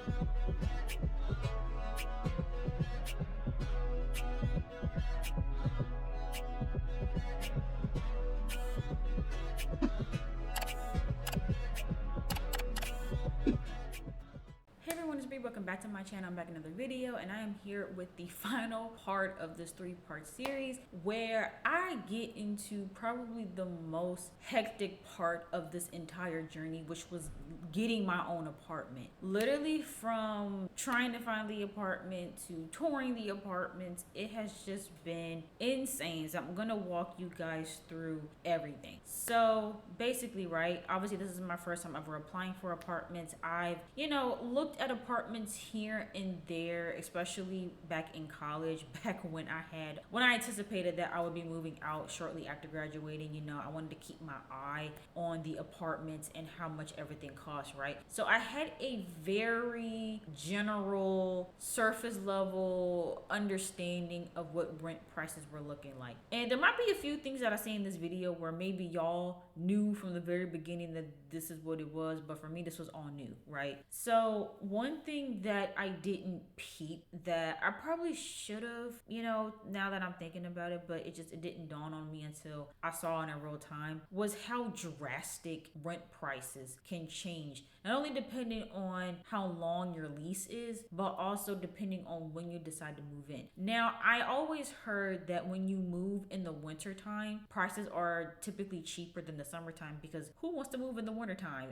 Hey everyone, it's Bree. Welcome back to my channel. I'm back in another video, and I am here with the final part of this 3-part series where I get into probably the most hectic part of this entire journey, which was getting my own apartment. Literally from trying to find the apartment to touring the apartments, it has just been insane. So I'm gonna walk you guys through everything. So basically, right, obviously this is my first time ever applying for apartments. I've, looked at apartments here and there, especially back in college, back when I anticipated that I would be moving out shortly after graduating. I wanted to keep my eye on the apartments and how much everything costs, right? So I had a very general surface level understanding of what rent prices were looking like. And there might be a few things that I say in this video where maybe y'all knew from the very beginning that this is what it was, but for me this was all new, right? So one thing that I didn't peep that I probably should have, now that I'm thinking about it, but it didn't dawn on me until I saw it in real time, was how drastic rent prices can change. Not only depending on how long your lease is, but also depending on when you decide to move in. Now, I always heard that when you move in the wintertime, prices are typically cheaper than the summertime, because who wants to move in the wintertime?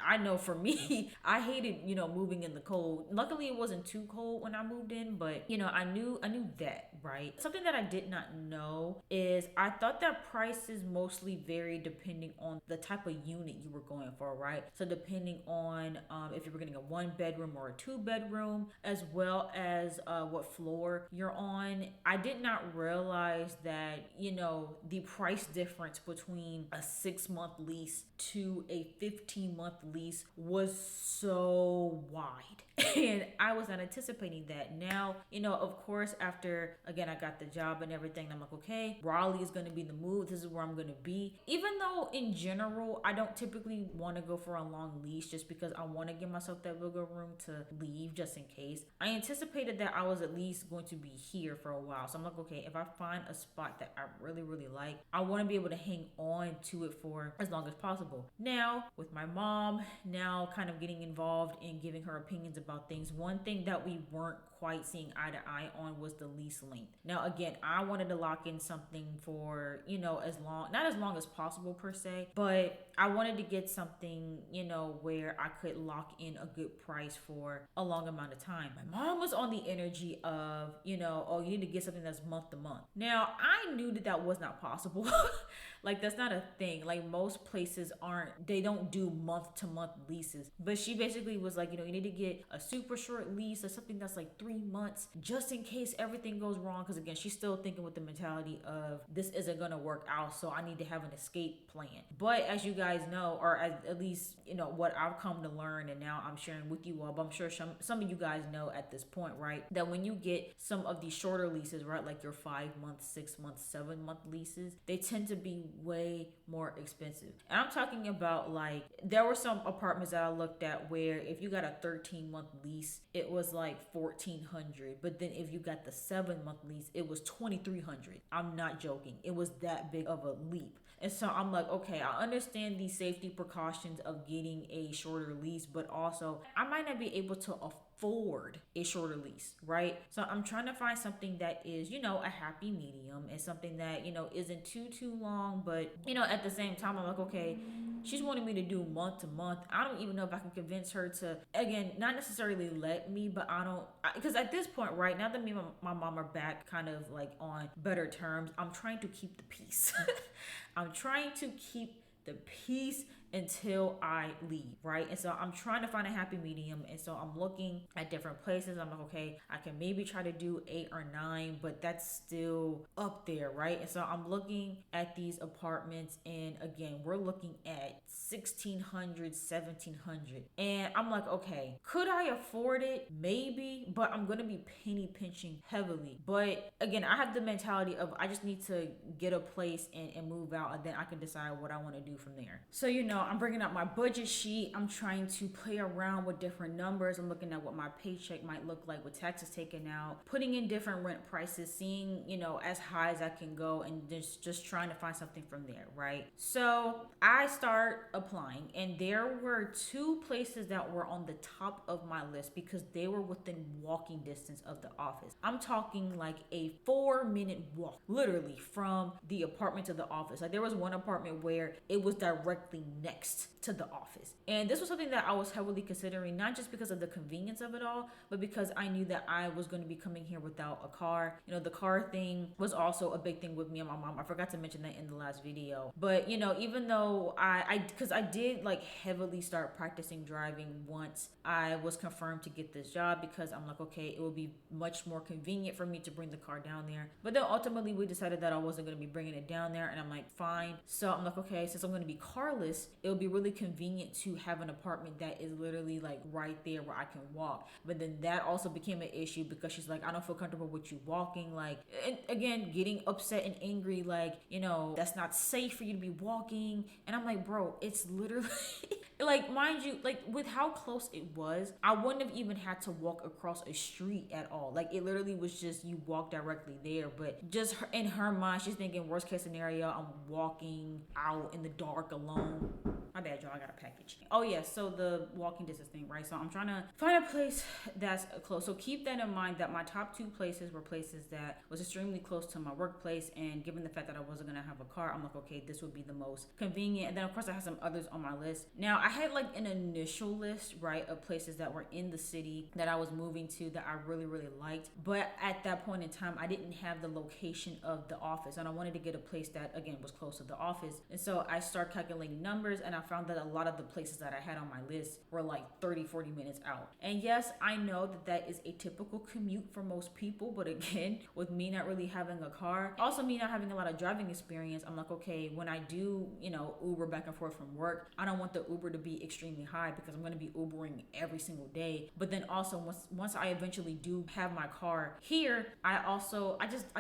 I know for me, I hated, moving in the cold. Luckily, it wasn't too cold when I moved in, but I knew that, right? Something that I did not know is I thought that prices mostly vary depending on the type of unit you were going for, right? So depending on if you were getting a 1-bedroom or a 2-bedroom, as well as what floor you're on. I did not realize that, the price difference between a 6-month lease to a 15-month lease was so wide. And I was not anticipating that. Now, of course, after, again, I got the job and everything, I'm like, okay, Raleigh is going to be the move. This is where I'm going to be. Even though in general, I don't typically want to go for a long lease just because I want to give myself that wiggle room to leave just in case. I anticipated that I was at least going to be here for a while. So I'm like, okay, if I find a spot that I really, really like, I want to be able to hang on to it for as long as possible. Now, with my mom, now kind of getting involved in giving her opinions about things, one thing that we weren't quite seeing eye to eye on was the lease length. Now, again, I wanted to lock in something for, not as long as possible per se, but I wanted to get something, where I could lock in a good price for a long amount of time. My mom was on the energy of, oh, you need to get something that's month to month. Now, I knew that was not possible. Like, that's not a thing. Like, most places they don't do month to month leases. But she basically was like, you need to get a super short lease or something that's like 3 months, just in case everything goes wrong. Because again, she's still thinking with the mentality of this isn't gonna work out, so I need to have an escape plan. But as you guys know, or at least what I've come to learn, and now I'm sharing with you all, but I'm sure some of you guys know at this point, right, that when you get some of these shorter leases, right, like your 5-month, 6-month, 7-month leases, they tend to be way more expensive. And I'm talking about, like, there were some apartments that I looked at where if you got a 13-month lease, it was like $1,400, but then if you got the 7-month lease, it was $2,300. I'm not joking. It was that big of a leap. And so I'm like, okay, I understand the safety precautions of getting a shorter lease, but also I might not be able to afford a shorter lease, right? So I'm trying to find something that is, a happy medium, and something that, isn't too long, but at the same time, I'm like, okay, she's wanting me to do month to month. I don't even know if I can convince her to, again, not necessarily let me, but because at this point, right, now that me and my mom are back kind of like on better terms, I'm trying to keep the peace. I'm trying to keep the peace until I leave, right? And so I'm trying to find a happy medium. And so I'm looking at different places. I'm like, okay, I can maybe try to do 8 or 9, but that's still up there, right? And so I'm looking at these apartments, and again, we're looking at $1,600, $1,700. And I'm like, okay, could I afford it? Maybe, but I'm gonna be penny pinching heavily. But again, I have the mentality of I just need to get a place and move out, and then I can decide what I want to do from there. So, I'm bringing up my budget sheet. I'm trying to play around with different numbers. I'm looking at what my paycheck might look like with taxes taken out, putting in different rent prices, seeing, as high as I can go, and just trying to find something from there, right? So I start applying, and there were two places that were on the top of my list because they were within walking distance of the office. I'm talking like a 4-minute walk, literally, from the apartment to the office. Like, there was one apartment where it was directly next to the office. And this was something that I was heavily considering, not just because of the convenience of it all, but because I knew that I was going to be coming here without a car. The car thing was also a big thing with me and my mom. I forgot to mention that in the last video. But, even though because I did like heavily start practicing driving once I was confirmed to get this job, because I'm like, okay, it will be much more convenient for me to bring the car down there. But then ultimately we decided that I wasn't going to be bringing it down there, and I'm like, fine. So I'm like, okay, since I'm going to be carless, it will be really convenient to have an apartment that is literally like right there where I can walk. But then that also became an issue because she's like, I don't feel comfortable with you walking. Like, and again, getting upset and angry, like, that's not safe for you to be walking. And I'm like, bro, it's literally like, mind you, like, with how close it was, I wouldn't have even had to walk across a street at all. Like, it literally was just you walk directly there. But just in her mind, she's thinking worst case scenario, I'm walking out in the dark alone. My bad, y'all, I got a package. Oh yeah, so the walking distance thing, right? So I'm trying to find a place that's close. So keep that in mind, that my top two places were places that was extremely close to my workplace, and given the fact that I wasn't gonna have a car, I'm like, okay, this would be the most convenient. And then of course I had some others on my list. Now I had like an initial list, right, of places that were in the city that I was moving to that I really, really liked. But at that point in time, I didn't have the location of the office, and I wanted to get a place that, again, was close to the office. And so I started calculating numbers, and I found that a lot of the places that I had on my list were like 30-40 minutes out. And yes, I know that that is a typical commute for most people, but again, with me not really having a car, also me not having a lot of driving experience, I'm like, okay, when I do, Uber back and forth from work, I don't want the Uber to be extremely high because I'm going to be Ubering every single day. But then also once I eventually do have my car here, I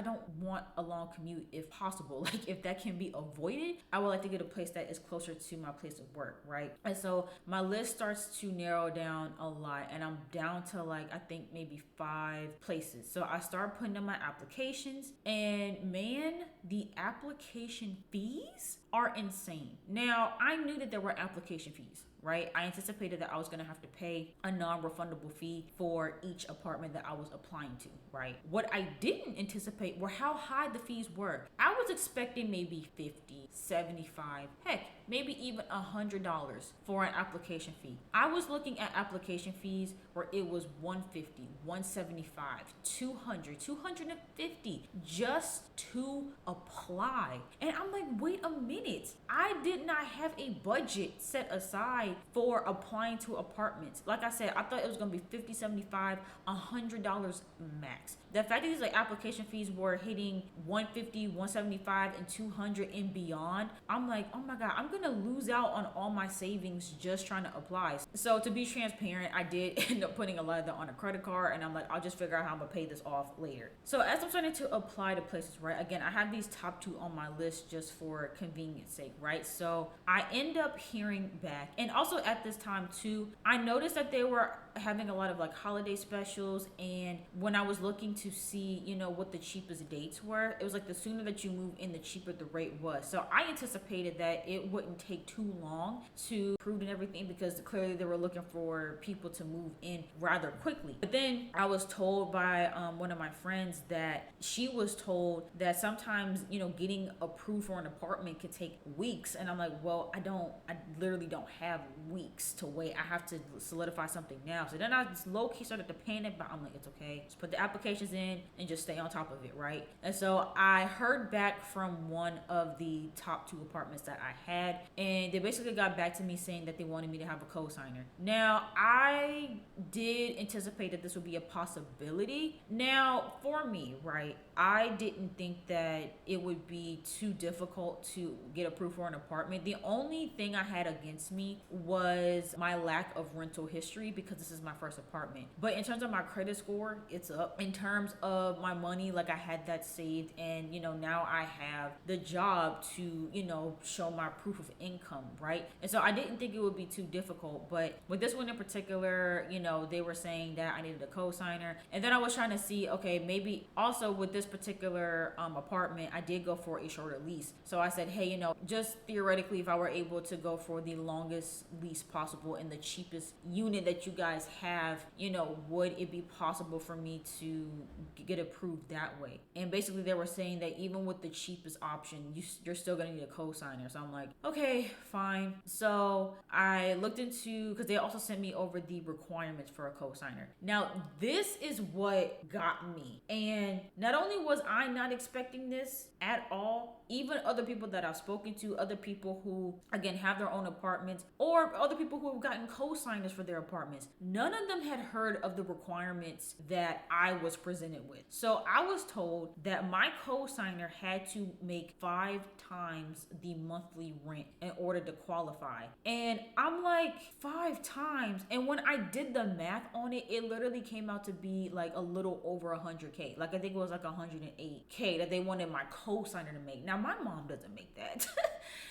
don't want a long commute if possible. Like, if that can be avoided, I would like to get a place that is closer to my place of work, right? And so my list starts to narrow down a lot, and I'm down to like, I think maybe 5 places. So I start putting in my applications, and man, the application fees are insane. Now, I knew that there were application fees, right? I anticipated that I was gonna have to pay a non-refundable fee for each apartment that I was applying to, right? What I didn't anticipate were how high the fees were. I was expecting maybe 50, 75, heck, maybe even $100 for an application fee. I was looking at application fees where it was 150, 175, 200, 250 just to apply. And I'm like, wait a minute. I did not have a budget set aside for applying to apartments. Like I said, I thought it was gonna be 50, 75, $100 max. The fact that these like application fees were hitting 150, 175, and 200 and beyond, I'm like, oh my God, I'm gonna lose out on all my savings just trying to apply. So to be transparent, I did end up putting a lot of that on a credit card, and I'm like, I'll just figure out how I'm gonna pay this off later. So as I'm starting to apply to places, right, again, I have these top 2 on my list just for convenience sake, right? So I end up hearing back. And also at this time too, I noticed that they were having a lot of like holiday specials, and when I was looking to see, what the cheapest dates were, it was like the sooner that you move in, the cheaper the rate was. So I anticipated that it wouldn't take too long to prove and everything, because clearly they were looking for people to move in rather quickly. But then I was told by one of my friends that she was told that sometimes, getting approved for an apartment could take weeks. And I'm like, well, I literally don't have weeks to wait. I have to solidify something now. So then I just low-key started to panic, but I'm like, it's okay. Just put the applications in and just stay on top of it, right? And so I heard back from one of the top 2 apartments that I had, and they basically got back to me saying that they wanted me to have a co-signer. Now, I did anticipate that this would be a possibility. Now, for me, right, I didn't think that it would be too difficult to get approved for an apartment. The only thing I had against me was my lack of rental history because this is my first apartment. But in terms of my credit score, it's up. In terms of my money, like I had that saved, and now I have the job to show my proof of income, right? And so I didn't think it would be too difficult. But with this one in particular, they were saying that I needed a co-signer, and then I was trying to see, okay, maybe also with this particular apartment, I did go for a shorter lease. So I said, hey, just theoretically, if I were able to go for the longest lease possible in the cheapest unit that you guys have, would it be possible for me to get approved that way? And basically they were saying that even with the cheapest option, you're still gonna need a co-signer. So I'm like, okay, fine. So I looked into, because they also sent me over the requirements for a co-signer. Now this is what got me, and not only was I not expecting this at all, even other people that I've spoken to, other people who again have their own apartments, or other people who have gotten co-signers for their apartments, none of them had heard of the requirements that I was presented with. So I was told that my co-signer had to make 5 times the monthly rent in order to qualify. And I'm like, 5 times? And when I did the math on it, it literally came out to be like a little over 100K. Like I think it was like 108K that they wanted my co-signer to make. Now my mom doesn't make that.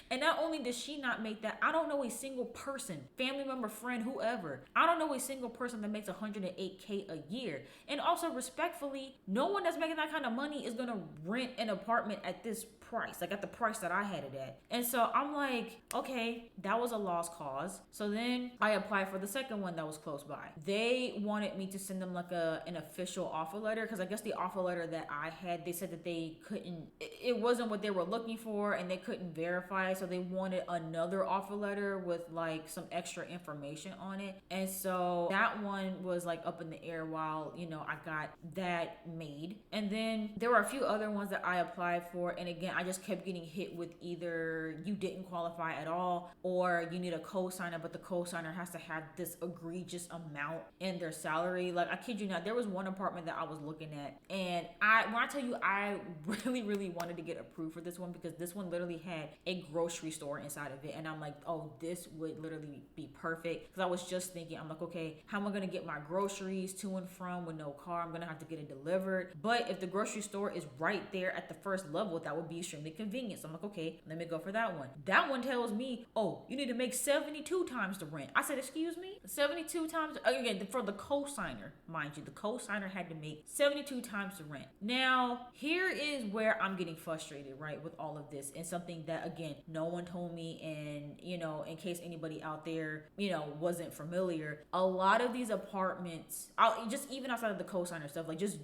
And not only does she not make that, I don't know a single person, family member, friend, whoever, I don't know a single person that makes 108K a year. And also, respectfully, no one that's making that kind of money is gonna rent an apartment at this price, like at the price that I had it at. And so I'm like, okay, that was a lost cause. So then I applied for the second one that was close by. They wanted me to send them like an official offer letter, because I guess the offer letter that I had, they said that they couldn't, it wasn't what they were looking for and they couldn't verify. So they wanted another offer letter with like some extra information on it. And so that one was like up in the air while, I got that made. And then there were a few other ones that I applied for. And again, I just kept getting hit with either you didn't qualify at all, or you need a co-signer, but the co-signer has to have this egregious amount in their salary. Like I kid you not, there was one apartment that I was looking at, and when I tell you I really wanted to get approved for this one, because this one literally had a grocery store inside of it, and I'm like, oh, this would literally be perfect. Because I was just thinking, I'm like, okay, how am I gonna get my groceries to and from with no car? I'm gonna have to get it delivered. But if the grocery store is right there at the first level, that would be extremely convenient. So I'm like, okay, let me go for that one. That one tells me, oh, you need to make 72 times the rent. I said, excuse me? 72 times? Again, for the co-signer, mind you, the co-signer had to make 72 times the rent. Now, here is where I'm getting frustrated, right, with all of this, and something that, again, no one told me. And, in case anybody out there, wasn't familiar, a lot of these apartments, just even outside of the co-signer stuff, like just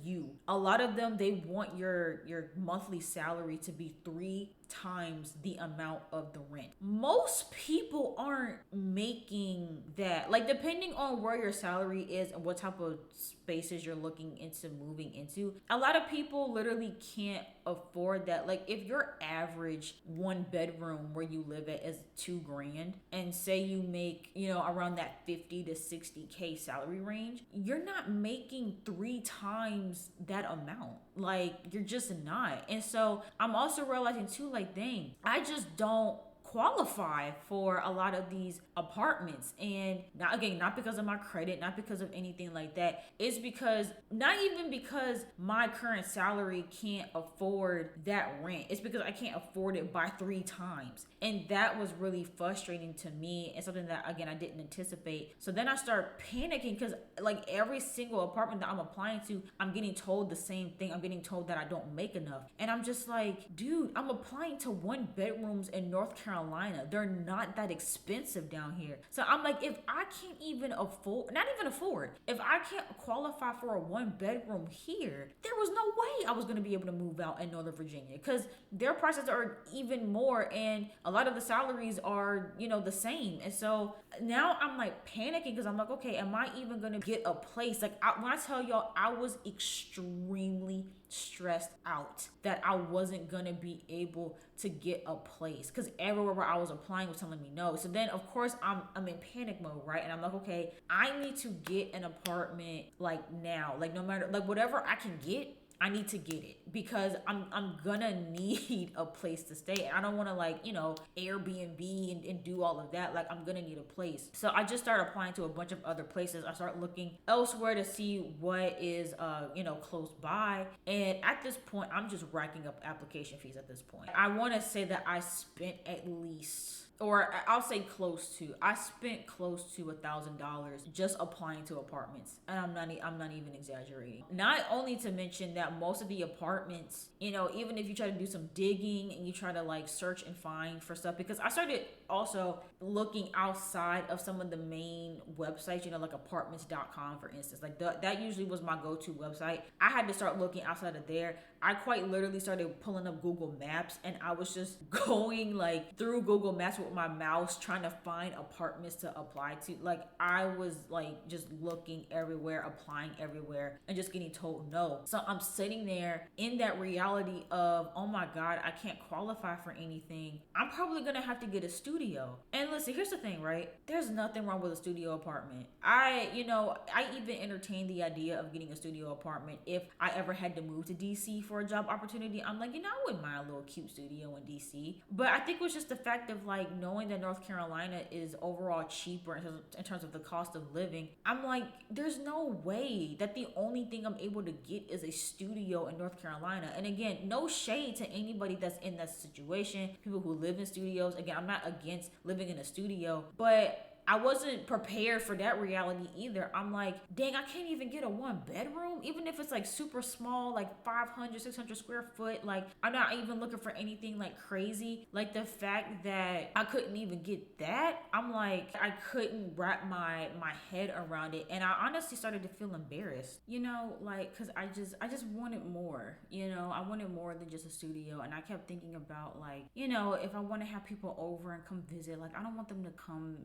a lot of them, they want your monthly salary to be 3 times the amount of the rent. Most people aren't making that. Like, depending on where your salary is and what type of spaces you're looking into moving into, a lot of people literally can't afford that. Like, if your average 1 bedroom where you live at is $2,000, and say you make, around that 50 to 60K salary range, you're not making 3 times that amount. Like, you're just not. And so I'm also realizing too, like, dang, I just don't qualify for a lot of these apartments. And not because of my credit, not because of anything like that. It's because, not even because my current salary can't afford that rent, it's because I can't afford it by 3 times. And that was really frustrating to me, and something that, again, I didn't anticipate. So then I start panicking, because like every single apartment that I'm applying to, I'm getting told the same thing. I'm getting told that I don't make enough. And I'm just like, dude, I'm applying to 1 bedrooms in North Carolina. They're not that expensive down here. So I'm like, if I can't even afford, if I can't qualify for a 1 bedroom here, there was no way I was going to be able to move out in Northern Virginia, because their prices are even more, and a lot of the salaries are, the same. And so now I'm like panicking, because I'm like, okay, am I even going to get a place? Like, when I tell y'all, I was extremely stressed out that I wasn't gonna be able to get a place, because everywhere where I was applying was telling me no. So then, of course, I'm in panic mode, right? And I'm like, okay, I need to get an apartment like now, like no matter, like whatever I can get, I need to get it because I'm gonna need a place to stay. And I don't want to like, Airbnb and do all of that. Like I'm gonna need a place. So I just started applying to a bunch of other places. I start looking elsewhere to see what is close by. And at this point, I'm just racking up application fees at this point. I want to say that I spent at least, or I'll say close to. I spent close to $1,000 just applying to apartments, and I'm not even exaggerating. Not only to mention that most of the apartments, even if you try to do some digging and you try to like search and find for stuff, because I started also looking outside of some of the main websites, like apartments.com for instance. Like that usually was my go-to website. I had to start looking outside of there. I quite literally started pulling up Google Maps, and I was just going like through Google Maps with my mouse trying to find apartments to apply to. Like I was like just looking everywhere, applying everywhere, and just getting told no. So I'm sitting there in that reality of, oh my God, I can't qualify for anything. I'm probably gonna have to get a studio. And listen, here's the thing, right? There's nothing wrong with a studio apartment. I even entertained the idea of getting a studio apartment if I ever had to move to DC for a job opportunity. I'm like, I wouldn't mind a little cute studio in DC. But I think it was just the fact of like knowing that North Carolina is overall cheaper in terms of the cost of living. I'm like, there's no way that the only thing I'm able to get is a studio in North Carolina. And again, no shade to anybody that's in that situation, people who live in studios. Again, I'm not against living in a studio, but I wasn't prepared for that reality either. I'm like, dang, I can't even get a 1-bedroom, even if it's like super small, like 500, 600 square foot. Like, I'm not even looking for anything like crazy. Like the fact that I couldn't even get that, I'm like, I couldn't wrap my head around it. And I honestly started to feel embarrassed, cause I just wanted more, I wanted more than just a studio. And I kept thinking about like, if I want to have people over and come visit, like I don't want them to come,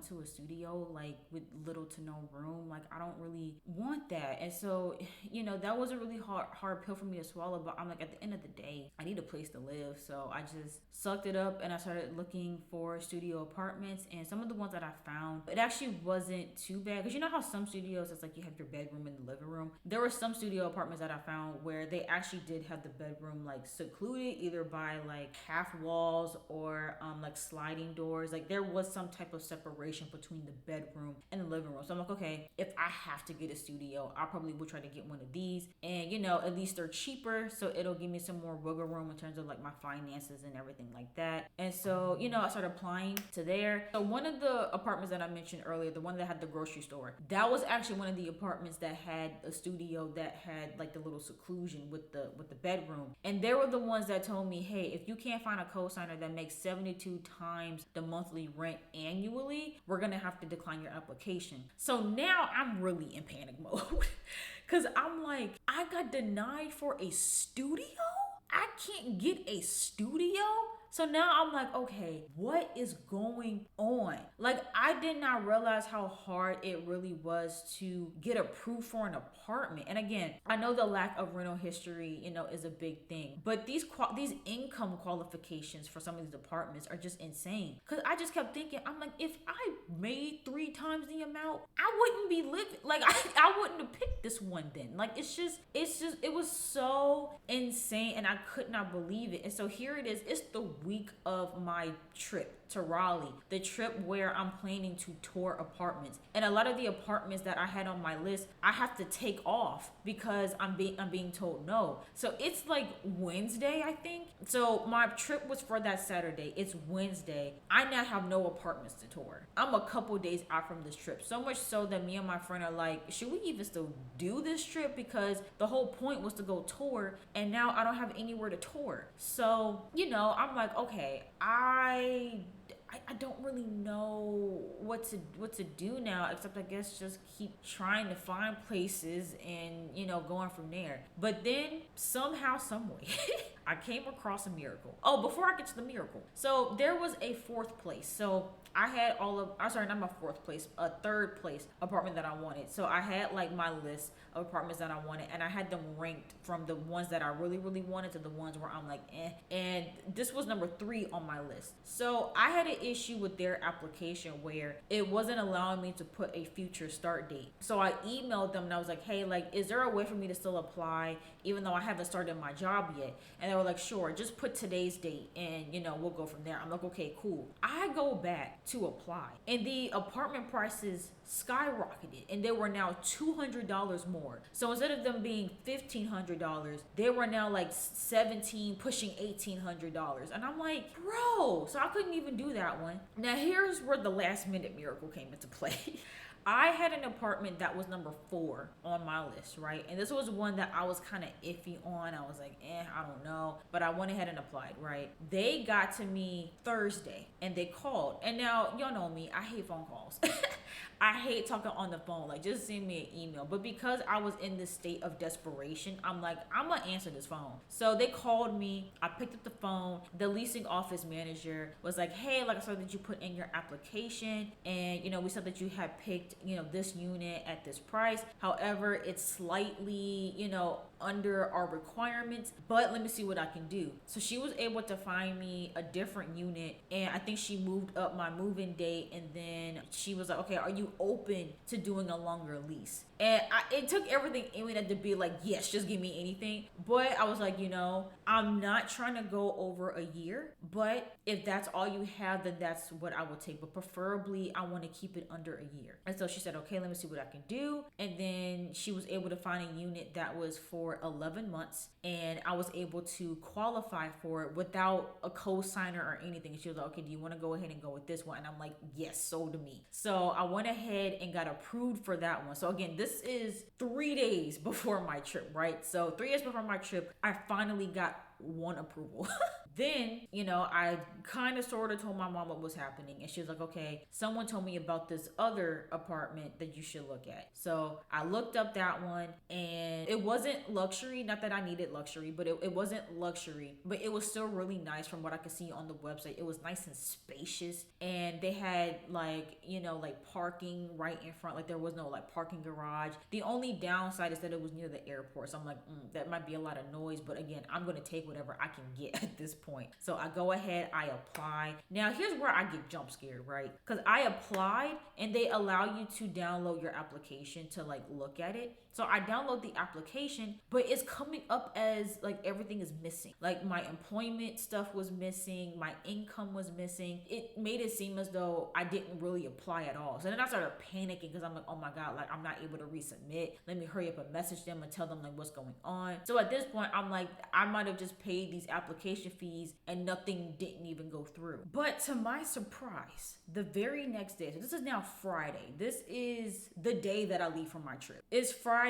into a studio like with little to no room. Like I don't really want that. And so that was a really hard pill for me to swallow, but I'm like, at the end of the day, I need a place to live. So I just sucked it up and I started looking for studio apartments. And some of the ones that I found, it actually wasn't too bad, because you know how some studios, it's like you have your bedroom in the living room. There were some studio apartments that I found where they actually did have the bedroom like secluded, either by like half walls or like sliding doors. Like there was some type of separation between the bedroom and the living room. So I'm like, okay, if I have to get a studio, I probably will try to get one of these. And at least they're cheaper, so it'll give me some more wiggle room in terms of like my finances and everything like that. And so I started applying to there. So one of the apartments that I mentioned earlier, the one that had the grocery store, that was actually one of the apartments that had a studio that had like the little seclusion with the bedroom. And they were the ones that told me, hey, if you can't find a co-signer that makes 72 times the monthly rent annually, we're gonna have to decline your application. So now I'm really in panic mode because I'm like, I got denied for a studio? I can't get a studio? So now I'm like, okay, what is going on? Like, I did not realize how hard it really was to get approved for an apartment. And again, I know the lack of rental history, is a big thing. But these income qualifications for some of these apartments are just insane. Because I just kept thinking, I'm like, if I made 3 times the amount, I wouldn't be living. Like, I wouldn't have picked this one then. Like, it was so insane. And I could not believe it. And so here it is. It's the week of my trip to Raleigh, the trip where I'm planning to tour apartments. And a lot of the apartments that I had on my list, I have to take off because I'm being told no. So it's like Wednesday, I think. So my trip was for that Saturday. It's Wednesday. I now have no apartments to tour. I'm a couple days out from this trip. So much so that me and my friend are like, should we even still do this trip? Because the whole point was to go tour, and now I don't have anywhere to tour. So, I'm like, okay, I don't really know what to do now, except I guess just keep trying to find places and going from there. But then somehow, some way I came across a miracle. Oh, before I get to the miracle. So there was a fourth place. So I had I'm sorry, not my fourth place, a third place apartment that I wanted. So I had like my list of apartments that I wanted, and I had them ranked from the ones that I really, really wanted to the ones where I'm like, eh. And this was number 3 on my list. So I had an issue with their application where it wasn't allowing me to put a future start date. So I emailed them and I was like, hey, like, is there a way for me to still apply even though I haven't started my job yet? And they were like, sure, just put today's date and, you know, we'll go from there. I'm like, okay, cool. I go back to apply and the apartment prices skyrocketed and they were now $200 more. So instead of them being $1,500, they were now like 17, pushing $1,800. And I'm like, bro, so I couldn't even do that one. Now here's where the last minute miracle came into play. I had an apartment that was number 4 on my list, right? And this was one that I was kind of iffy on. I was like, I don't know. But I went ahead and applied, right? They got to me Thursday and they called. And now, y'all know me, I hate phone calls. I hate talking on the phone. Like, just send me an email. But because I was in this state of desperation, I'm like, I'm going to answer this phone. So they called me. I picked up the phone. The leasing office manager was like, hey, like I saw that you put in your application. And, you know, we saw that you had picked, you know, this unit at this price. However, it's slightly, you know, under our requirements, but let me see what I can do. So she was able to find me a different unit, and I think she moved up my move-in date, and then she was like, okay, are you open to doing a longer lease? And it took everything in me to be like, yes, just give me anything. But I was like, you know, I'm not trying to go over a year, but if that's all you have, then that's what I will take. But preferably, I want to keep it under a year. And so she said, okay, let me see what I can do. And then she was able to find a unit that was for 11 months. And I was able to qualify for it without a co-signer or anything. And she was like, okay, do you want to go ahead and go with this one? And I'm like, yes, sold to me. So I went ahead and got approved for that one. So again, this is 3 days before my trip, right? So 3 days before my trip, I finally got one approval. Then, you know, I kind of sort of told my mom what was happening, and she was like, okay, someone told me about this other apartment that you should look at. So I looked up that one, and it wasn't luxury, not that I needed luxury, but it wasn't luxury, but it was still really nice from what I could see on the website. It was nice and spacious, and they had like, you know, like parking right in front. Like there was no like parking garage. The only downside is that it was near the airport. So I'm like, that might be a lot of noise, but again, I'm going to take whatever I can get at this point. So I go ahead, I apply. Now here's where I get jump scared, right? Because I applied and they allow you to download your application to like look at it. So I download the application, but it's coming up as like everything is missing. Like my employment stuff was missing, my income was missing. It made it seem as though I didn't really apply at all. So then I started panicking because I'm like, oh my God, like I'm not able to resubmit. Let me hurry up and message them and tell them like what's going on. So at this point, I'm like, I might have just paid these application fees and nothing didn't even go through. But to my surprise, the very next day, so this is now Friday. This is the day that I leave from my trip. It's Friday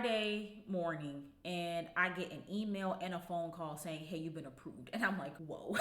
morning and I get an email and a phone call saying, hey, you've been approved. And I'm like, whoa.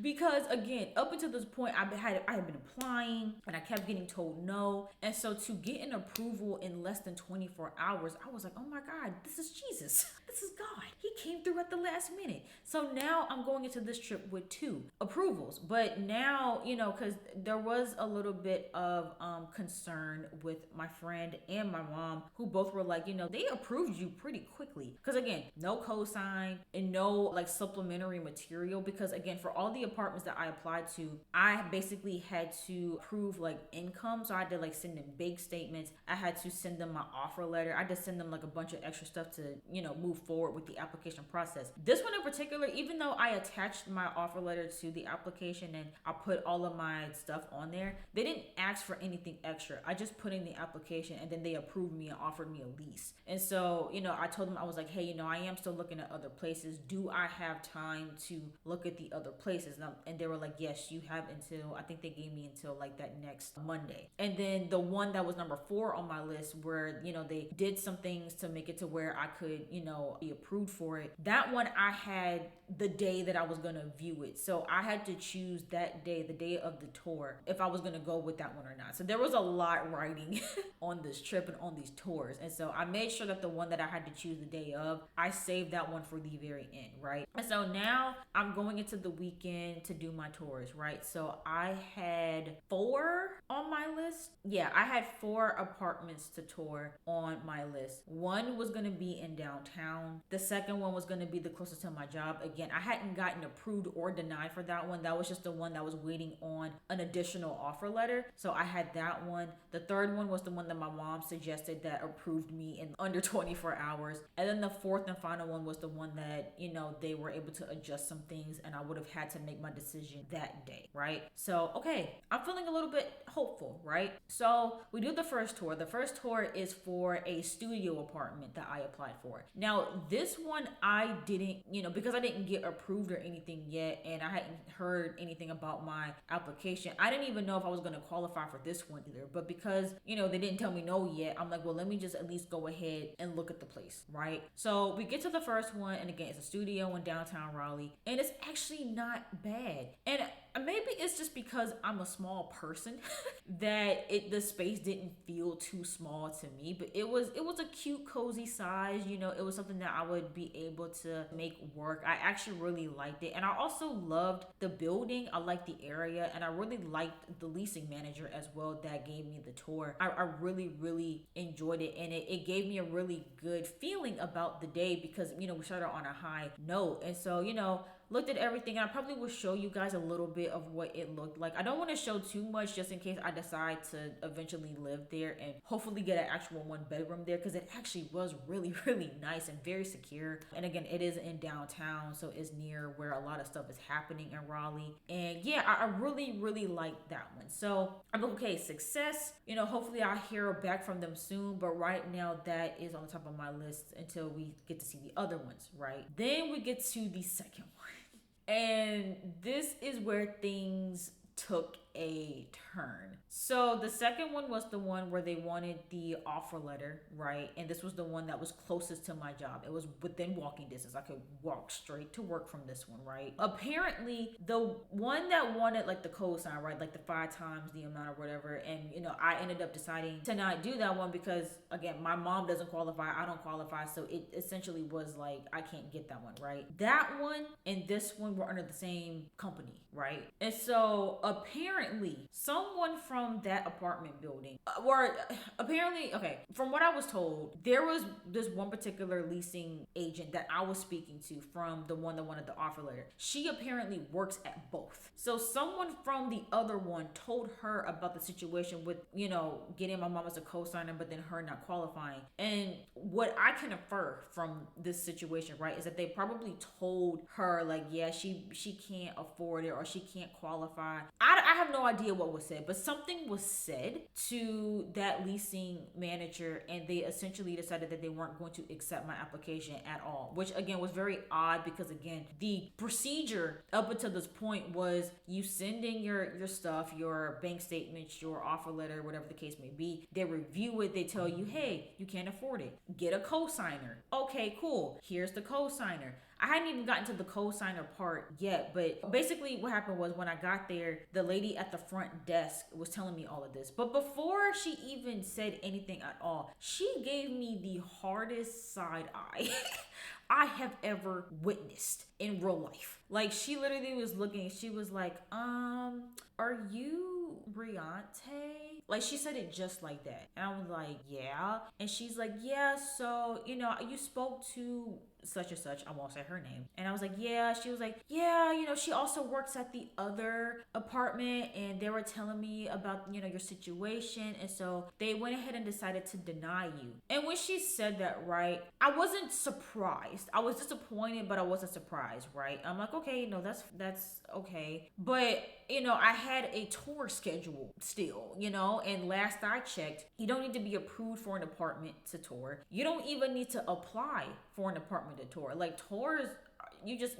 Because again, up until this point, I had been applying and I kept getting told no. And so to get an approval in less than 24 hours, I was like, oh my God, this is Jesus. This is God. He came through at the last minute. So now I'm going into this trip with 2 approvals. But now, you know, because there was a little bit of concern with my friend and my mom, who both were like, you know, they approved you pretty quickly. Because again, no cosign and no like supplementary material. Because again, for all the apartments that I applied to, I basically had to prove like income. So I had to like send them bank statements. I had to send them my offer letter. I had to send them like a bunch of extra stuff to, you know, move forward with the application process. This one in particular, even though I attached my offer letter to the application and I put all of my stuff on there, they didn't ask for anything extra. I just put in the application and then they approved me and offered me a lease. And so, you know, I told them, I was like, hey, you know, I am still looking at other places. Do I have time to look at the other places? And they were like, yes, you have until, I think they gave me until like that next Monday. And then the one that was number 4 on my list where, you know, they did some things to make it to where I could, you know, be approved for it. That one I had the day that I was gonna view it. So I had to choose that day, the day of the tour, if I was gonna go with that one or not. So there was a lot riding on this trip and on these tours. And so I made sure that the one that I had to choose the day of, I saved that one for the very end, right? And so now I'm going into the weekend to do my tours, right? So I had 4 on my list. Yeah, I had 4 apartments to tour on my list. One was gonna be in downtown. The second one was gonna be the closest to my job. Again, I hadn't gotten approved or denied for that one. That was just the one that was waiting on an additional offer letter. So I had that one. The third one was the one that my mom suggested that approved me in under 24 hours. And then the fourth and final one was the one that, they were able to adjust some things and I would have had to make my decision that day, right? So, okay, I'm feeling a little bit hopeful, right? So we do the first tour. The first tour is for a studio apartment that I applied for. Now, this one I didn't, because I didn't get approved or anything yet and I hadn't heard anything about my application, I didn't even know if I was going to qualify for this one either. But because, they didn't tell me no yet, I'm like, well, let me just at least go ahead and look at the place, right? So we get to the first one, and again, it's a studio in downtown Raleigh, and it's actually not bad. And maybe it's just because I'm a small person that the space didn't feel too small to me, but it was a cute, cozy size. It was something that I would be able to make work. I actually really liked it, and I also loved the building. I liked the area, and I really liked the leasing manager as well that gave me the tour. I really, really enjoyed it, and it gave me a really good feeling about the day because we started on a high note, and so looked at everything. And I probably will show you guys a little bit of what it looked like. I don't want to show too much just in case I decide to eventually live there and hopefully get an actual 1-bedroom there, because it actually was really, really nice and very secure. And again, it is in downtown, so it's near where a lot of stuff is happening in Raleigh. And yeah, I really, really liked that one. So I'm okay, success. Hopefully I'll hear back from them soon, but right now that is on the top of my list until we get to see the other ones, right? Then we get to the second one. And this is where things took a turn. So the second one was the one where they wanted the offer letter, right? And this was the one that was closest to my job. It was within walking distance. I could walk straight to work from this one, right? Apparently, the one that wanted like the cosign, right? Like the 5 times the amount or whatever. And, I ended up deciding to not do that one because, again, my mom doesn't qualify. I don't qualify. So it essentially was like, I can't get that one, right? That one and this one were under the same company, right? And so apparently someone from that apartment building okay, from what I was told, there was this one particular leasing agent that I was speaking to from the one that wanted the offer letter. She apparently works at both. So someone from the other one told her about the situation with, getting my mom as a co-signer, but then her not qualifying. And what I can infer from this situation, right, is that they probably told her like, yeah, she can't afford it or she can't qualify. I have no idea what was said, but something was said to that leasing manager, and they essentially decided that they weren't going to accept my application at all, which again was very odd because again, the procedure up until this point was you send in your stuff, your bank statements, your offer letter, whatever the case may be. They review it. They tell you, hey, you can't afford it. Get a cosigner. Okay, cool. Here's the cosigner. I hadn't even gotten to the co-signer part yet, but basically what happened was when I got there, the lady at the front desk was telling me all of this. But before she even said anything at all, she gave me the hardest side eye I have ever witnessed in real life. Like, she literally was looking, she was like, are you Briante? Like, she said it just like that. And I was like, yeah. And she's like, yeah, so, you spoke to such and such. I won't say her name. And I was like, yeah. She was like, yeah, she also works at the other apartment and they were telling me about, your situation. And so they went ahead and decided to deny you. And when she said that, right, I wasn't surprised. I was disappointed, but I wasn't surprised, right? I'm like, okay, no, that's okay. But, I had a tour schedule still, and last I checked, you don't need to be approved for an apartment to tour. You don't even need to apply for an apartment to tour. Like, tours, you just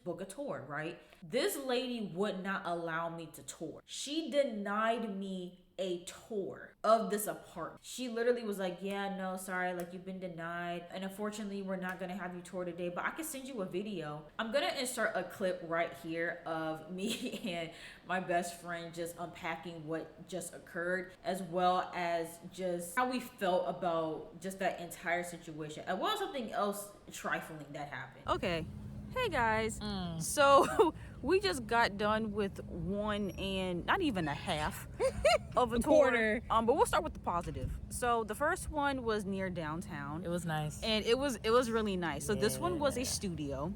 book a tour, right? This lady would not allow me to tour. She denied me a tour of this apartment. She literally was like, yeah, no, sorry, like you've been denied. And unfortunately, we're not gonna have you tour today, but I can send you a video. I'm gonna insert a clip right here of me and my best friend just unpacking what just occurred, as well as just how we felt about just that entire situation, as well as something else trifling that happened. Okay. Hey guys, so we just got done with 1 and not even a half of a tour. Quarter. But we'll start with the positive. So the first one was near downtown. It was nice. And it was really nice. So this one was a studio,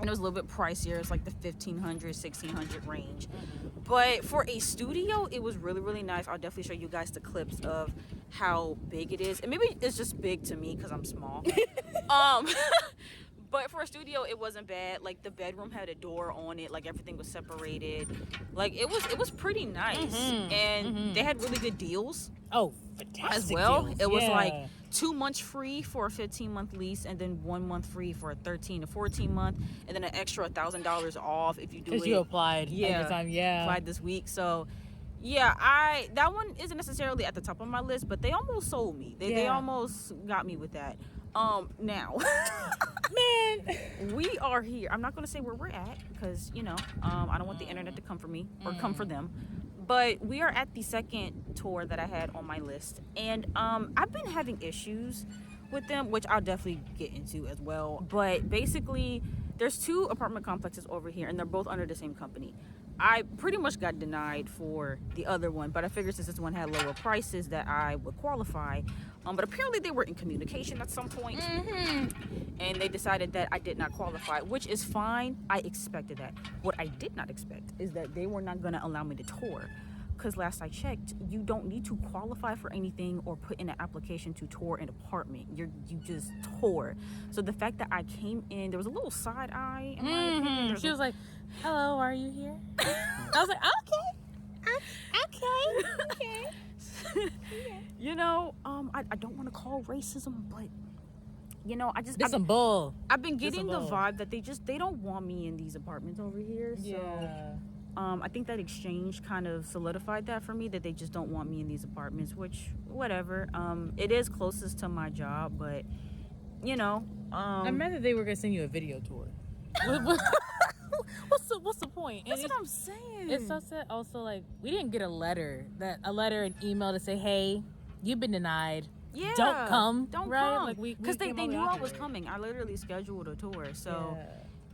and it was a little bit pricier. It's like the $1,500, $1,600 range. But for a studio, it was really, really nice. I'll definitely show you guys the clips of how big it is. And maybe it's just big to me because I'm small. But for a studio, it wasn't bad. Like the bedroom had a door on it. Like everything was separated. Like it was pretty nice. And they had really good deals. Oh, fantastic as well. deals. It was like 2 months free for a 15-month lease, and then 1 month free for a 13 to 14 month, and then an extra $1,000 off if you do it. Because you applied. Yeah, every time, yeah. Applied this week. So yeah, that one isn't necessarily at the top of my list, but they almost sold me. They almost got me with that. Now, man, we are here. I'm not gonna say where we're at because I don't want the internet to come for me or come for them. But we are at the second tour that I had on my list, and I've been having issues with them, which I'll definitely get into as well. But basically, there's 2 apartment complexes over here, and they're both under the same company. I pretty much got denied for the other one, but I figured since this one had lower prices that I would qualify. But apparently they were in communication at some point, and they decided that I did not qualify, which is fine. I expected that. What I did not expect is that they were not going to allow me to tour. Because last I checked, you don't need to qualify for anything or put in an application to tour an apartment. You just tour. So the fact that I came in, there was a little side eye. In my opinion. She was like, "Hello, are you here?" I was like, "Okay." I don't want to call racism, but This some bull. I've been getting the vibe that they don't want me in these apartments over here. So I think that exchange kind of solidified that for me, that they just don't want me in these apartments, which whatever. It is closest to my job, but I meant that they were gonna send you a video tour. What's the point? That's what I'm saying. It's also like we didn't get a letter, an email to say, hey, you've been denied. Yeah, don't come. Don't right? come. Like because they knew I was coming. I literally scheduled a tour, so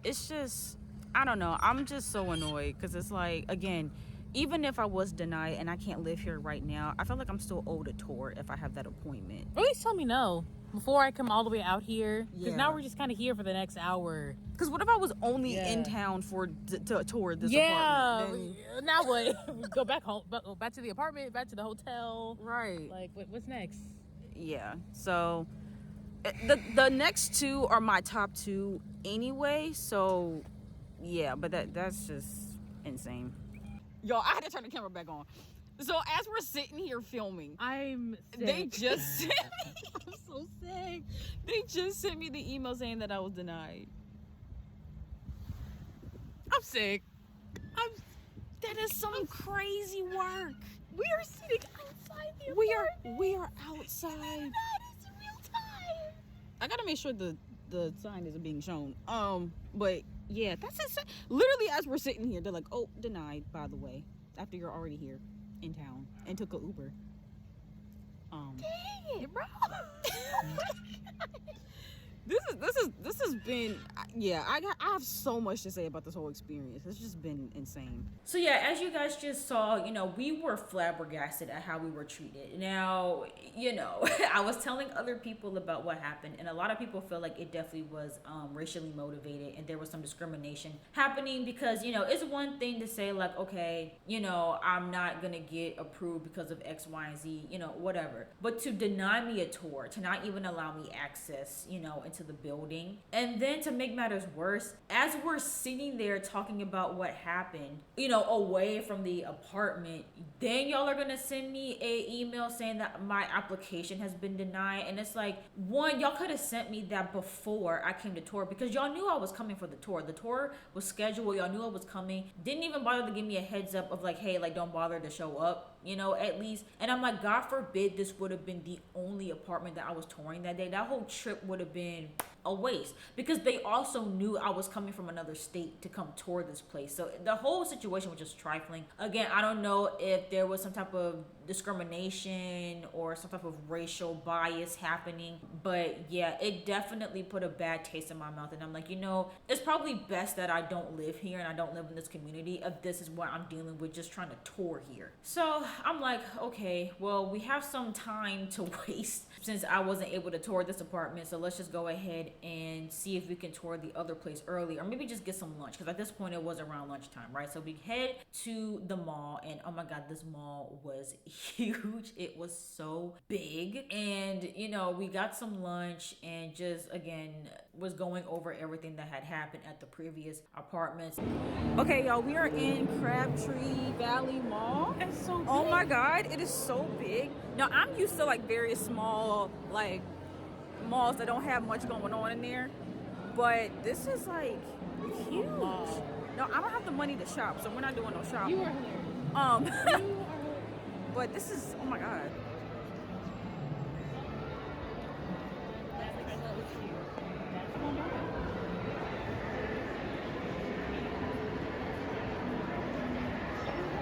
it's just, I don't know. I'm just so annoyed because it's like, again, even if I was denied and I can't live here right now, I feel like I'm still owed a tour if I have that appointment. At least tell me no before I come all the way out here, because now we're just kind of here for the next hour. Because what if I was only in town to tour this apartment? Then... Now what? Go back home, back to the apartment, back to the hotel. Right. Like, what's next? Yeah. So the next 2 are my top 2 anyway. So yeah, but that's just insane. Yo, I had to turn the camera back on. So as we're sitting here filming, I'm sick. They just sent me. I'm so sick. They just sent me the email saying that I was denied. I'm sick. That is some crazy work. We are sitting outside the apartment. We are outside. It's real time. I gotta make sure the sign isn't being shown. But yeah, that's insane. Literally, as we're sitting here, they're like, "Oh, denied, by the way," after you're already here in town and took an Uber. Dang it, bro. This has been, yeah, I have so much to say about this whole experience. It's just been insane. So yeah, as you guys just saw, we were flabbergasted at how we were treated. Now, I was telling other people about what happened, and a lot of people feel like it definitely was racially motivated, and there was some discrimination happening because, it's one thing to say like, okay, I'm not gonna get approved because of X, Y, and Z, whatever. But to deny me a tour, to not even allow me access, into the building. And then to make matters worse, as we're sitting there talking about what happened, away from the apartment, then y'all are gonna send me a email saying that my application has been denied. And it's like, one, y'all could have sent me that before I came to tour, because y'all knew I was coming for the tour. The tour was scheduled. Y'all knew I was coming. Didn't even bother to give me a heads up of like, hey, like, don't bother to show up. you know, at least. And I'm like, God forbid this would have been the only apartment that I was touring that day. That whole trip would have been a waste, because they also knew I was coming from another state to come tour this place. So the whole situation was just trifling. Again, I don't know if there was some type of discrimination or some type of racial bias happening, but yeah, it definitely put a bad taste in my mouth. And I'm like, you know, it's probably best that I don't live here and I don't live in this community if this is what I'm dealing with, just trying to tour here. So I'm like, okay, well, we have some time to waste since I wasn't able to tour this apartment, so let's just go ahead and see if we can tour the other place early, or maybe just get some lunch, because at this point it was around lunchtime, right? So we head to the mall, and oh my god, this mall was huge. It was so big. And you know, we got some lunch and just again was going over everything that had happened at the previous apartments. Okay, y'all, we are in Crabtree Valley Mall. It's so big. Oh my god, it is so big. Now, I'm used to like very small, like malls that don't have much going on in there, but this is like huge. No, I don't have the money to shop, so we're not doing no shopping. You are here. You are. But this is, oh my god.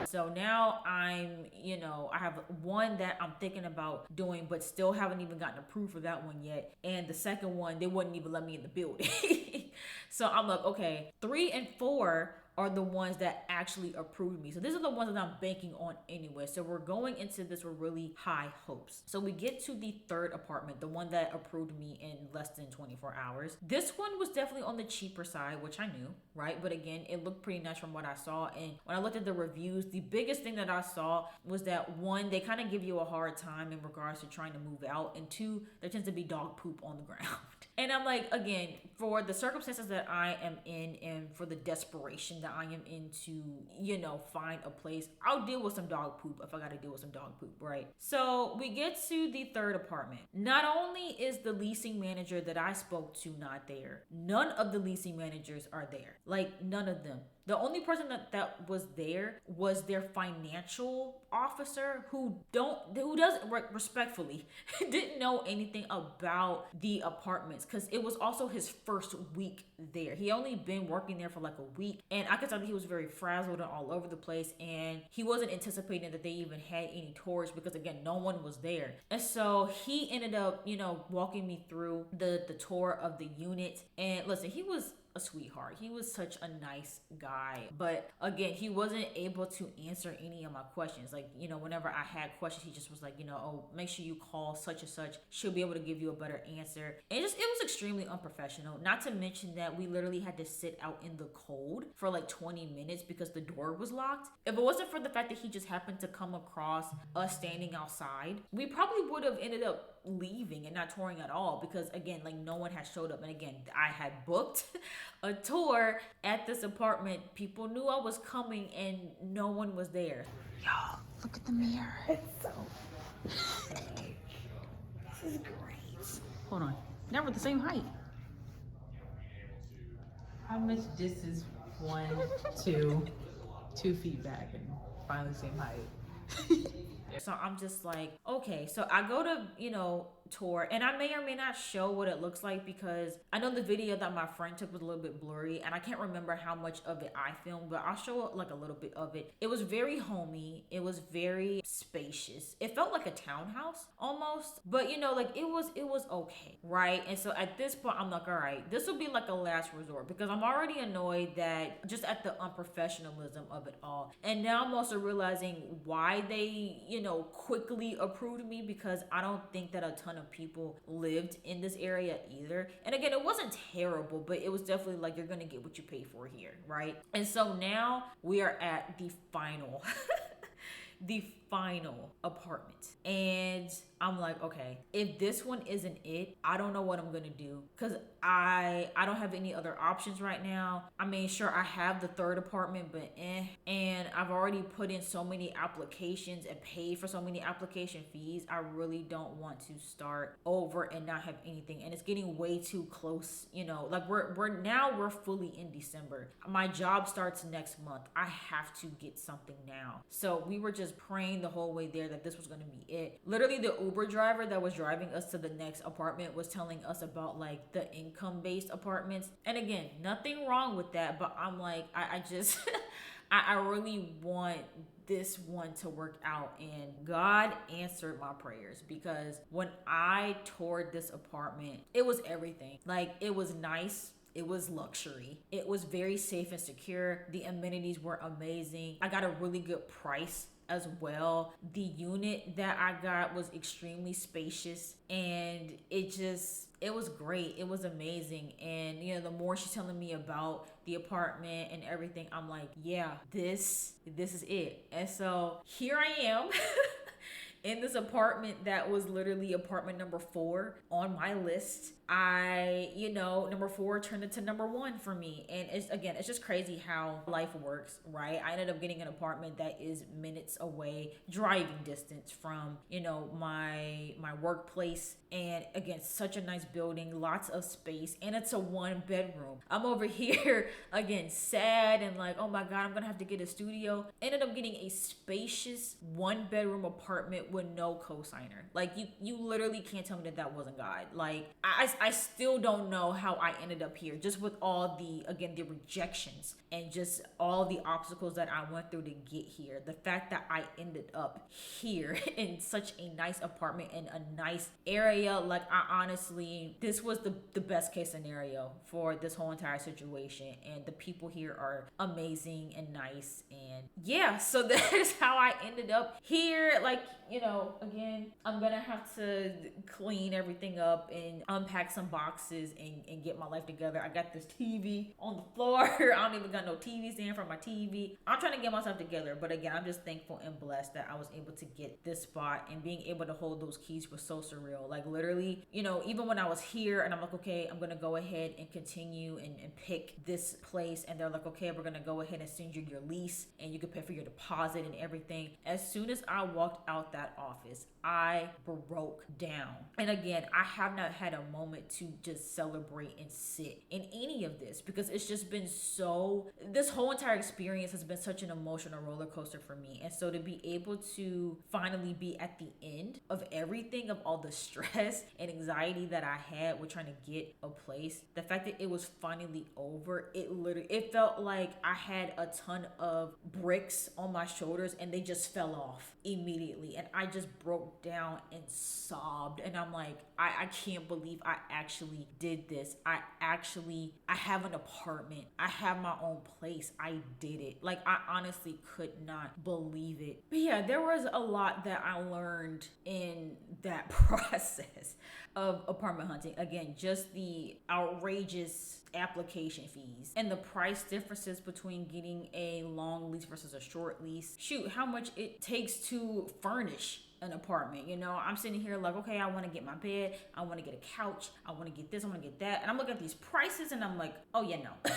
So now I'm, you know, I have one that I'm thinking about doing, but still haven't even gotten approved for that one yet. And the second one, they wouldn't even let me in the building. So I'm like, okay, 3 and 4 are the ones that actually approved me. So these are the ones that I'm banking on anyway. So we're going into this with really high hopes. So we get to the third apartment, the one that approved me in less than 24 hours. This one was definitely on the cheaper side, which I knew, right? But again, it looked pretty nice from what I saw. And when I looked at the reviews, the biggest thing that I saw was that one, they kind of give you a hard time in regards to trying to move out. And 2, there tends to be dog poop on the ground. And I'm like, again, for the circumstances that I am in and for the desperation that I am in to, you know, find a place, I'll deal with some dog poop if I gotta deal with some dog poop, right? So we get to the third apartment. Not only is the leasing manager that I spoke to not there, none of the leasing managers are there. Like, none of them. The only person that was there was their financial officer who doesn't respectfully didn't know anything about the apartments, because it was also his first week there. He only been working there for like a week, and I could tell that he was very frazzled and all over the place, and he wasn't anticipating that they even had any tours, because again, no one was there. And so he ended up, you know, walking me through the tour of the unit. And listen, he was a sweetheart. He was such a nice guy. But again, he wasn't able to answer any of my questions. Like, you know, whenever I had questions, he just was like, you know, oh, make sure you call such and such. She'll be able to give you a better answer. And it was extremely unprofessional. Not to mention that we literally had to sit out in the cold for like 20 minutes because the door was locked. If it wasn't for the fact that he just happened to come across us standing outside, we probably would have ended up leaving and not touring at all, because again, like, no one had showed up. And again, I had booked a tour at this apartment. People knew I was coming and no one was there. Y'all, look at the mirror. It's so this is great. Hold on. Now we're the same height. How much distance? 1, 2 feet back, and finally same height. So I'm just like, okay, so I go to, you know, tour, and I may or may not show what it looks like, because I know the video that my friend took was a little bit blurry, and I can't remember how much of it I filmed, but I'll show like a little bit of it. It was very homey. It was very spacious. It felt like a townhouse almost, but you know, like it was okay, right? And so at this point, I'm like, all right, this will be like a last resort, because I'm already annoyed that just at the unprofessionalism of it all. And now I'm also realizing why they, you know, quickly approved me, because I don't think that a ton of people lived in this area either. And again, it wasn't terrible, but it was definitely like, you're gonna get what you pay for here, right? And so now we are at the final the final apartment, and I'm like, okay, if this one isn't it, I don't know what I'm gonna do, because I don't have any other options right now. I mean, sure, I have the third apartment, but and I've already put in so many applications and paid for so many application fees. I really don't want to start over and not have anything, and it's getting way too close, you know, like we're fully in December. My job starts next month. I have to get something now. So we were just praying the whole way there that this was going to be it. Literally, the Uber driver that was driving us to the next apartment was telling us about like the income-based apartments. And again, nothing wrong with that, but I'm like, I just, I really want this one to work out, and God answered my prayers, because when I toured this apartment, it was everything. Like, it was nice. It was luxury. It was very safe and secure. The amenities were amazing. I got a really good price as well. The unit that I got was extremely spacious, and it was great. It was amazing. And you know, the more she's telling me about the apartment and everything, I'm like, yeah, this is it. And so here I am in this apartment that was literally apartment number 4 on my list. Number 4 turned into number 1 for me. And it's just crazy how life works, right? I ended up getting an apartment that is minutes away, driving distance from, my workplace. And again, such a nice building, lots of space, and it's a 1-bedroom. I'm over here again, sad and like, oh my God, I'm gonna have to get a studio. Ended up getting a spacious 1-bedroom apartment with no cosigner. Like, you literally can't tell me that wasn't God. Like, I still don't know how I ended up here, just with all the rejections and just all the obstacles that I went through to get here. The fact that I ended up here in such a nice apartment in a nice area, like, I honestly, this was the best case scenario for this whole entire situation. And the people here are amazing and nice. And yeah, so that is how I ended up here. Like, again, I'm gonna have to clean everything up and unpack some boxes and get my life together. I got this TV on the floor. I don't even got no TV stand for my TV. I'm trying to get myself together. But again, I'm just thankful and blessed that I was able to get this spot, and being able to hold those keys was so surreal. Like, literally, even when I was here and I'm like, okay, I'm gonna go ahead and continue and pick this place, and they're like, okay, we're gonna go ahead and send you your lease and you can pay for your deposit and everything. As soon as I walked out that office, I broke down. And again, I have not had a moment to just celebrate and sit in any of this, because it's just been this whole entire experience has been such an emotional roller coaster for me. And so to be able to finally be at the end of everything, of all the stress and anxiety that I had with trying to get a place, the fact that it was finally over, it felt like I had a ton of bricks on my shoulders and they just fell off immediately. And I just broke down and sobbed. And I'm like, I can't believe I actually did this. I have an apartment. I have my own place. I did it. Like, I honestly could not believe it. But yeah, there was a lot that I learned in that process of apartment hunting. Again, just the outrageous application fees and the price differences between getting a long lease versus a short lease. Shoot, how much it takes to furnish an apartment. I'm sitting here like, okay, I want to get my bed, I want to get a couch, I want to get this, I want to get that, and I'm looking at these prices and I'm like, oh yeah, no.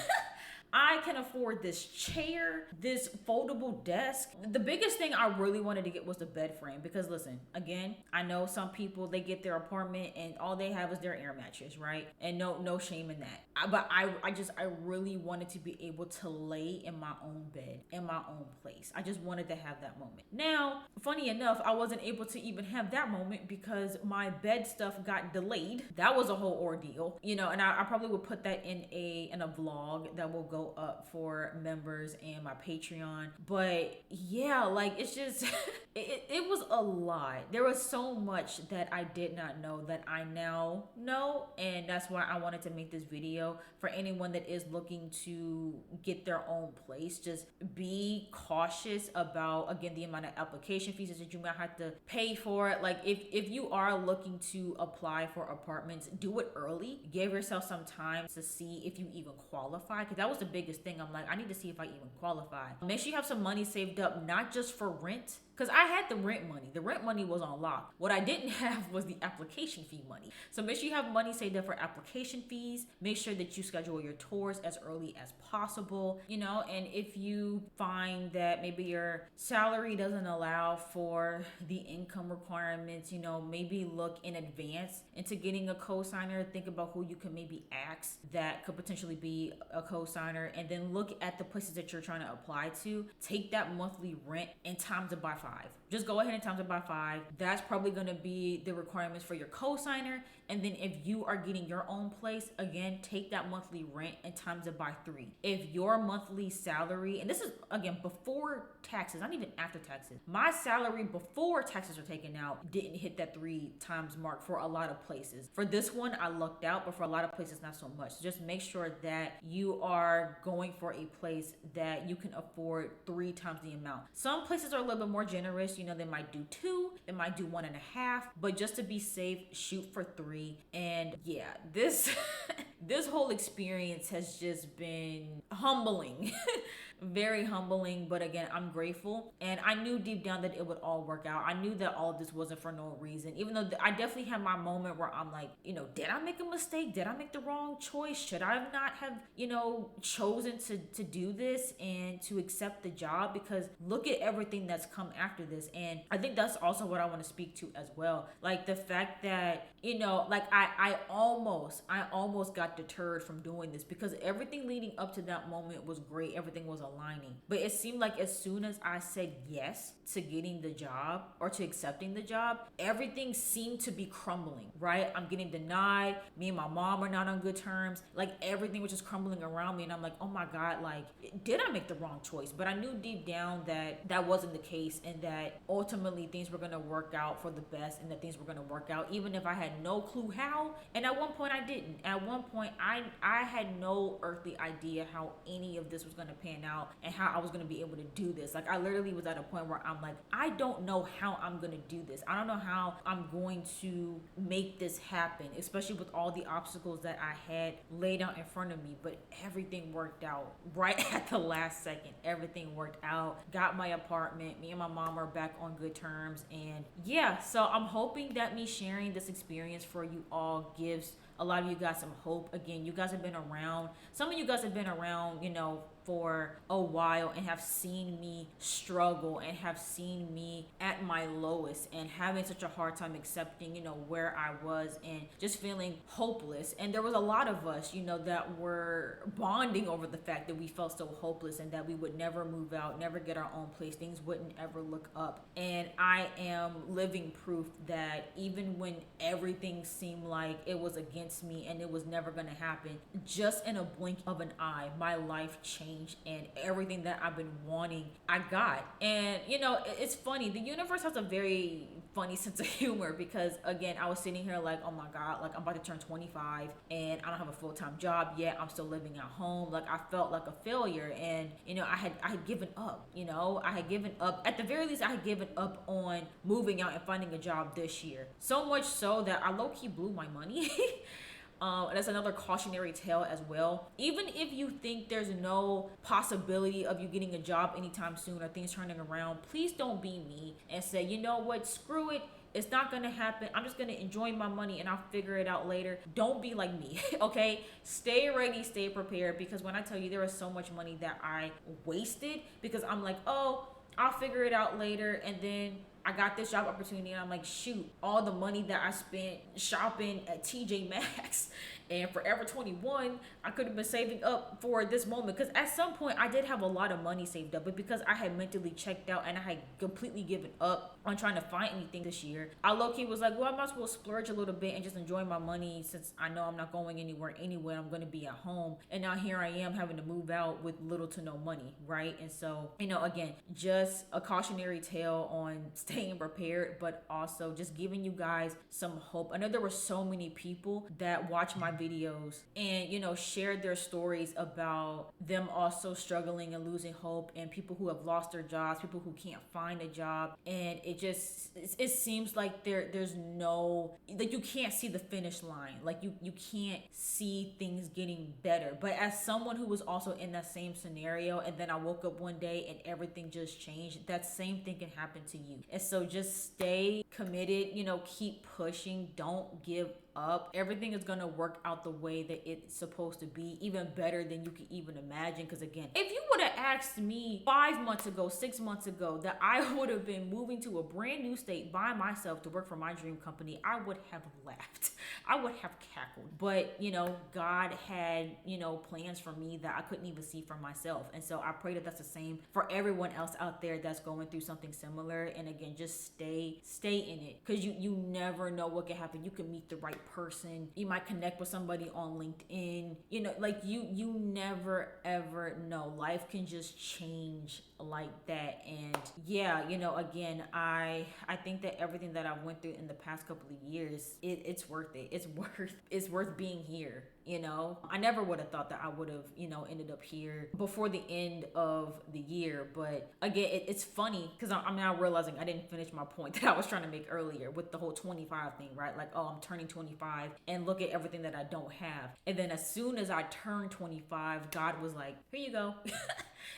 I can afford this chair, this foldable desk. The biggest thing I really wanted to get was the bed frame, because listen, again, I know some people, they get their apartment and all they have is their air mattress, right? And no shame in that. But I really wanted to be able to lay in my own bed, in my own place. I just wanted to have that moment. Now, funny enough, I wasn't able to even have that moment because my bed stuff got delayed. That was a whole ordeal, and I probably would put that in a vlog that will go up for members and my Patreon. But yeah, like, it's just it was a lot. There was so much that I did not know that I now know, and that's why I wanted to make this video for anyone that is looking to get their own place. Just be cautious about, again, the amount of application fees that you might have to pay for it. Like, if you are looking to apply for apartments, do it early. Give yourself some time to see if you even qualify, because that was the biggest thing. I'm like, I need to see if I even qualify. Make sure you have some money saved up, not just for rent, because I had the rent money. The rent money was on lock. What I didn't have was the application fee money. So make sure you have money saved up for application fees. Make sure that you schedule your tours as early as possible, and if you find that maybe your salary doesn't allow for the income requirements, maybe look in advance into getting a cosigner. Think about who you can maybe ask that could potentially be a cosigner, and then look at the places that you're trying to apply to. Take that monthly rent and times it by 5. just go ahead and times it by 5. That's probably going to be the requirements for your co-signer. And then if you are getting your own place, again, take that monthly rent and times it by 3. If your monthly salary, and this is again before taxes, not even after taxes, my salary before taxes are taken out didn't hit that 3 times mark for a lot of places. For this one, I lucked out, but for a lot of places, not so much. So just make sure that you are going for a place that you can afford 3 times the amount. Some places are a little bit more generous. You know, they might do 2, they might do 1.5, but just to be safe, shoot for 3. And yeah, this this whole experience has just been humbling. Very humbling, but again, I'm grateful. And I knew deep down that it would all work out. I knew that all of this wasn't for no reason, even though I definitely had my moment where I'm like, you know, did I make a mistake? Did I make the wrong choice? Should I not have, you know, chosen to do this and to accept the job? Because look at everything that's come after this. And I think that's also what I want to speak to as well. Like the fact that, you know, like I almost got deterred from doing this, because everything leading up to that moment was great. Everything was aligning. But it seemed like as soon as I said yes to getting the job or to accepting the job, everything seemed to be crumbling, right? I'm getting denied. Me and my mom are not on good terms. Like everything was just crumbling around me. And I'm like, oh my God, like, did I make the wrong choice? But I knew deep down that that wasn't the case, and that ultimately things were going to work out for the best, and that things were going to work out even if I had no clue how. And at one point I didn't. At one point I had no earthly idea how any of this was going to pan out and how I was going to be able to do this. Like I literally was at a point where I'm like, I don't know how I'm going to do this. I don't know how I'm going to make this happen, especially with all the obstacles that I had laid out in front of me. But everything worked out right at the last second. Everything worked out. Got my apartment. Me and my mom are back on good terms. And yeah, so I'm hoping that me sharing this experience for you all gives a lot of you guys some hope. Again, you guys have been around. Some of you guys have been around, you know, for a while and have seen me struggle and have seen me at my lowest and having such a hard time accepting, you know, where I was and just feeling hopeless. And there was a lot of us, you know, that were bonding over the fact that we felt so hopeless and that we would never move out, never get our own place, things wouldn't ever look up. And I am living proof that even when everything seemed like it was against me and it was never going to happen, just in a blink of an eye, my life changed. And everything that I've been wanting, I got. And you know, it's funny, the universe has a very funny sense of humor, because again, I was sitting here like, oh my God, like I'm about to turn 25 and I don't have a full-time job yet. I'm still living at home. Like I felt like a failure, and you know, I had given up. You know, I had given up. At the very least, I had given up on moving out and finding a job this year. So much so that I low-key blew my money. That's another cautionary tale as well. Even if you think there's no possibility of you getting a job anytime soon or things turning around, please don't be me and say, you know what, screw it. It's not going to happen. I'm just going to enjoy my money and I'll figure it out later. Don't be like me, okay? Stay ready, stay prepared, because when I tell you there was so much money that I wasted because I'm like, oh, I'll figure it out later, and then I got this job opportunity and I'm like, shoot, all the money that I spent shopping at TJ Maxx and Forever 21, I could have been saving up for this moment. Because at some point I did have a lot of money saved up, but because I had mentally checked out and I had completely given up on trying to find anything this year, I low-key was like, well, I might as well splurge a little bit and just enjoy my money, since I know I'm not going anywhere anyway. I'm going to be at home. And now here I am having to move out with little to no money, right? And so, you know, again, just a cautionary tale on staying prepared, but also just giving you guys some hope. I know there were so many people that watch my videos and, you know, shared their stories about them also struggling and losing hope, and people who have lost their jobs, people who can't find a job. And it seems like there's no, like, you can't see the finish line. Like you can't see things getting better. But as someone who was also in that same scenario, and then I woke up one day and everything just changed, that same thing can happen to you. And so just stay committed, you know, keep pushing, don't give up. Everything is gonna work out the way that it's supposed to be, even better than you can even imagine. Because again, if you would have asked me 5 months ago, 6 months ago, that I would have been moving to a brand new state by myself to work for my dream company, I would have laughed. I would have cackled. But you know, God had, you know, plans for me that I couldn't even see for myself. And so I pray that that's the same for everyone else out there that's going through something similar. And again, just stay in it, because you never know what can happen. You can meet the right person, you might connect with somebody on LinkedIn, you know, like you never ever know. Life can just change like that. And yeah, you know, again, I think that everything that I went through in the past couple of years, it's worth it. It's worth being here. You know, I never would have thought that I would have, you know, ended up here before the end of the year. But again, it's funny because I'm now realizing I didn't finish my point that I was trying to make earlier with the whole 25 thing, right? Like, oh, I'm turning 25 and look at everything that I don't have. And then as soon as I turned 25, God was like, here you go.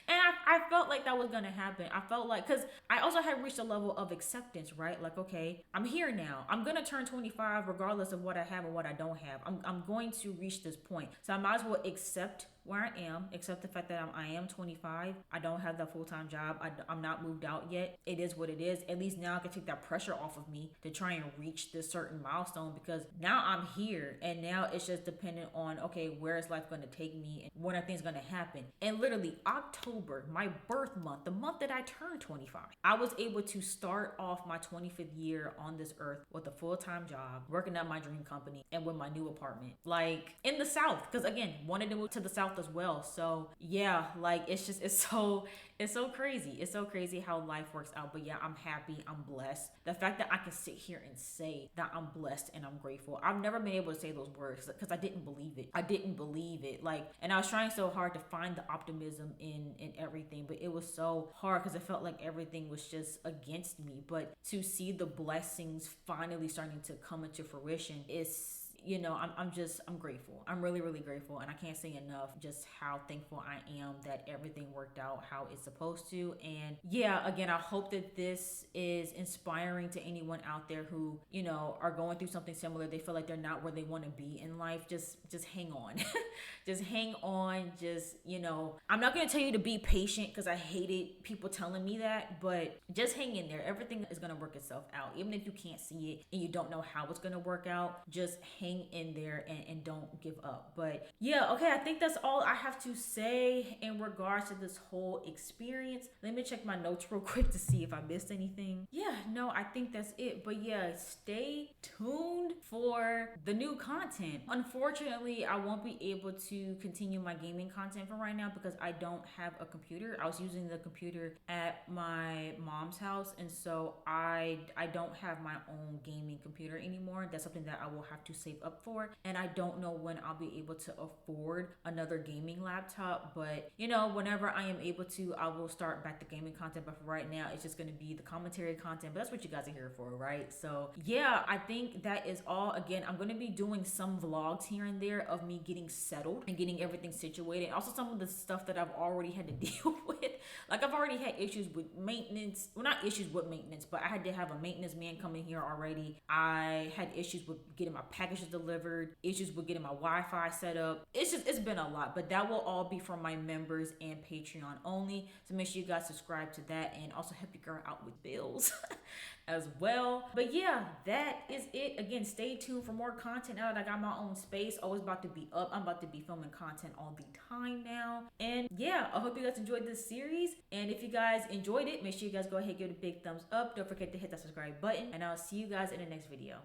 And I felt like that was gonna happen. I felt like, because I also had reached a level of acceptance, right? Like, okay, I'm here now. I'm gonna turn 25 regardless of what I have and what I don't have. I'm going to reach this point. So I might as well accept where I am, accept the fact that I am 25. I don't have that full-time job. I'm not moved out yet. It is what it is. At least now I can take that pressure off of me to try and reach this certain milestone, because now I'm here and now it's just dependent on, okay, where is life going to take me and when are things going to happen. And literally October, my birth month, the month that I turned 25, I was able to start off my 25th year on this earth with a full-time job, working at my dream company, and with my new apartment, like in the South, because again, wanted to move to the South as well. So yeah, like it's so crazy. It's so crazy how life works out. But yeah, I'm happy. I'm blessed. The fact that I can sit here and say that I'm blessed and I'm grateful. I've never been able to say those words because I didn't believe it. I didn't believe it. Like, and I was trying so hard to find the optimism in everything, but it was so hard because it felt like everything was just against me. But to see the blessings finally starting to come into fruition is, you know, I'm grateful. I'm really, really grateful. And I can't say enough just how thankful I am that everything worked out how it's supposed to. And yeah, again, I hope that this is inspiring to anyone out there who, you know, are going through something similar. They feel like they're not where they want to be in life. Just hang on. Just hang on. Just, you know, I'm not going to tell you to be patient because I hated people telling me that, but just hang in there. Everything is going to work itself out. Even if you can't see it and you don't know how it's going to work out, just hang in there and don't give up. But yeah, okay, I think that's all I have to say in regards to this whole experience. Let me check my notes real quick to see if I missed anything. Yeah, no, I think that's it. But yeah, stay tuned for the new content. Unfortunately, I won't be able to continue my gaming content for right now because I don't have a computer. I was using the computer at my mom's house, and so I don't have my own gaming computer anymore. That's something that I will have to save up for, and I don't know when I'll be able to afford another gaming laptop. But you know, whenever I am able to, I will start back the gaming content. But for right now, it's just going to be the commentary content, but that's what you guys are here for, right? So yeah, I think that is all. Again, I'm going to be doing some vlogs here and there of me getting settled and getting everything situated. Also some of the stuff that I've already had to deal with. Like, I've already had issues with maintenance. Well, not issues with maintenance, but I had to have a maintenance man come in here already. I had issues with getting my packages delivered, issues with getting my Wi-Fi set up. It's been a lot, but that will all be for my members and Patreon only. So make sure you guys subscribe to that and also help your girl out with bills as well. But yeah, that is it. Again, stay tuned for more content now that I got my own space. Always about to be up. I'm about to be filming content all the time now. And yeah, I hope you guys enjoyed this series. And if you guys enjoyed it, make sure you guys go ahead and give it a big thumbs up. Don't forget to hit that subscribe button. And I'll see you guys in the next video.